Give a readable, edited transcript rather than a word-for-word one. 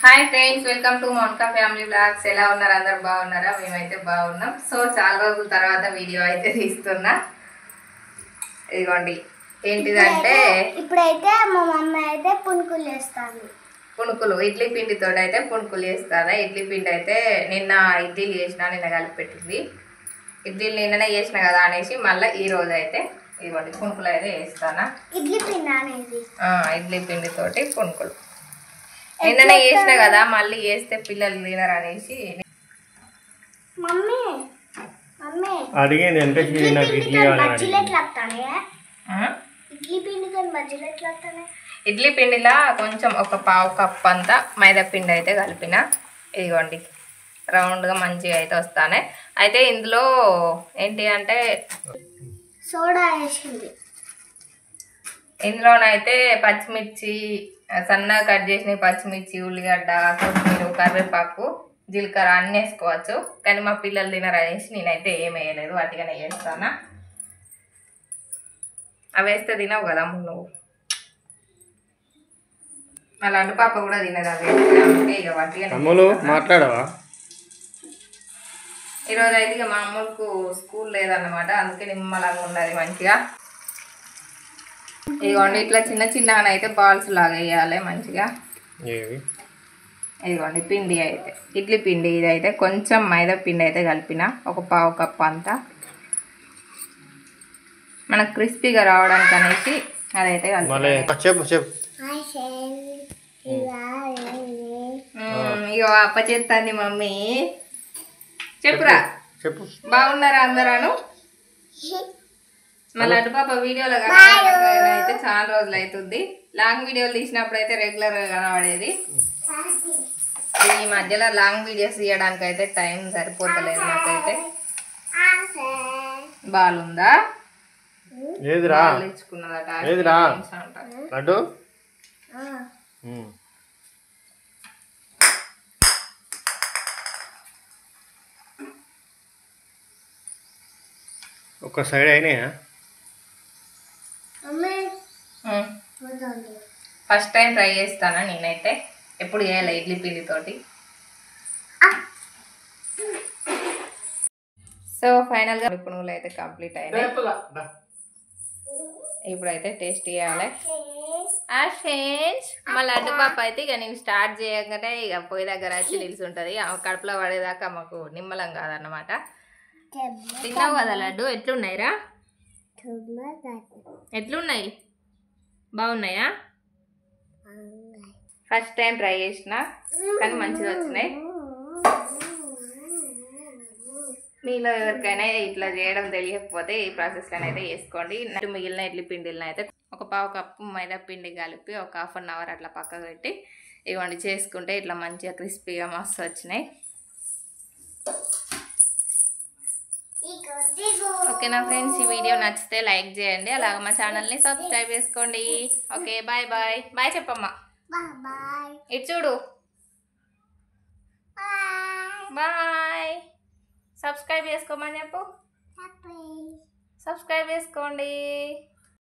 Hi friends, welcome to Mounika family vlogs. ఎలా ఉన్నారు? అందరు బాగున్నారా? మేమైతే బాగున్నాం. సో చాలా రోజుల తర్వాత వీడియో అయితే తీస్తున్నా. ఇదిగోండి, ఏంటిదంటే ఇప్పుడైతే మా మమ్మీ అయితే పునుకులు చేస్తాను. పునుకులు ఇడ్లీ పిండితో అయితే పునుకులు చేస్తాను. ఇడ్లీ పిండి అయితే నిన్న ఇడ్లీలు చేసిన, నిన్న కలిపి పెట్టింది. ఇడ్లీలు నిన్ననే చేసిన కదా అనేసి మళ్ళీ ఈ రోజు అయితే ఇదిగోండి పునుకులు అయితే వేస్తానా. ఇడ్లీ పిండి అనేది ఇడ్లీ పిండితోటి పునుకులు నిన్ననే చేసిన కదా, మళ్ళీ చేస్తే పిల్లలు తినరు అనేసి. మమ్మీ మమ్మీ అడిగింది అంటే బజ్జీలు ఎట్లా వస్తానే? ఇడ్లీ పిండితో బజ్జీలు ఎట్లా వస్తానే? ఇడ్లీ పిండిలా కొంచెం ఒక పావు కప్ అంతా మైదా పిండి అయితే కలిపిన. ఇదిగోండి రౌండ్గా మంచిగా అయితే వస్తానే. అయితే ఇందులో ఏంటి అంటే సోడా వేసింది. ఇందులోనైతే పచ్చిమిర్చి, సన్నగా కట్ చేసిన పచ్చిమిర్చి, ఉల్లిగడ్డ, కొత్తిమీర, కరివేపాకు, జీలకర్ర అన్నీ వేసుకోవచ్చు. కానీ మా పిల్లలు తినరు అనేసి నేనైతే ఏం వేయలేదు, వాటిగానే వేస్తానా. అవి వేస్తే తినవు కదా నువ్వు, మళ్ళీ అటు పాప కూడా తినదు అవి వేస్తే. అందుకే ఇక వాటిగానే మాట్లాడవా. ఈరోజు అయితే ఇక మా అమ్మకు స్కూల్ లేదన్నమాట, అందుకే నిమ్మలంగా ఉన్నది మంచిగా. ఇదిగోండి ఇట్లా చిన్న చిన్నగా అయితే బాల్స్ లాగా వేయాలి మంచిగా. ఇదిగోండి పిండి అయితే ఇడ్లీ పిండి, ఇది అయితే కొంచెం మైదా పిండి అయితే కలిపిన, ఒక పావు కప్ అంతా మనకు క్రిస్పీగా రావడానికి అనేసి అదైతే కలిపి. ఇక అప్ప చేస్తుంది మమ్మీ. చెప్పురా, చెప్పు. బాగున్నారా అందరాను? మళ్ళీ అటు పాప వీడియోలో అయితే చాలా రోజులు అవుతుంది. లాంగ్ వీడియోలు తీసినప్పుడు అయితే రెగ్యులర్గా కనబడేది. ఈ మధ్యలో లాంగ్ వీడియోస్ తీయడానికి అయితే టైం సరిపోతలేదు నాకైతే. బాగుందా? ఇచ్చుకున్నదట. ఒక సైడ్ అయినాయా? ఫస్ట్ టైం ట్రై చేస్తానా నేనైతే, ఎప్పుడు చేయాలి ఇడ్లీ పిండితోటి. సో ఫైనల్గా పునుగులు అయితే కంప్లీట్ అయినాయి. ఇప్పుడైతే టేస్ట్ చేయాలి. మళ్ళీ అడ్డు పాప అయితే ఇక నేను స్టార్ట్ చేయగానే ఇక పొయ్యి దగ్గర వచ్చి నిలుచుంటుంది. కడుపులో పడేదాకా మాకు నిమ్మలం కాదన్నమాట. తిన్నావు కదా లడ్డు? ఎట్లున్నాయిరా? ఎట్లున్నాయి? బాగున్నాయా? ఫస్ట్ టైం ట్రై చేసిన కానీ మంచిగా వచ్చినాయి. మీలో ఎవరికైనా ఇట్లా చేయడం తెలియకపోతే ఈ ప్రాసెస్లోనైతే వేసుకోండి. మిగిలిన ఇడ్లీ పిండిలను అయితే ఒక పావు కప్పు మైదా పిండి కలిపి ఒక హాఫ్ అన్ అవర్ అట్లా పక్కకు పెట్టి ఇవ్వండి చేసుకుంటే ఇట్లా మంచిగా క్రిస్పీగా మస్తు వచ్చినాయి. ఓకేనా ఫ్రెండ్స్, ఈ వీడియో నచ్చితే లైక్ చేయండి, అలాగే మా ఛానల్ని సబ్స్క్రైబ్ చేసుకోండి. Okay, bye bye. బాయ్ చెప్పమ్మా. ఇటు చూడు. బాయ్. సబ్స్క్రైబ్ చేసుకోమని చెప్పు. సబ్స్క్రైబ్ చేసుకోండి.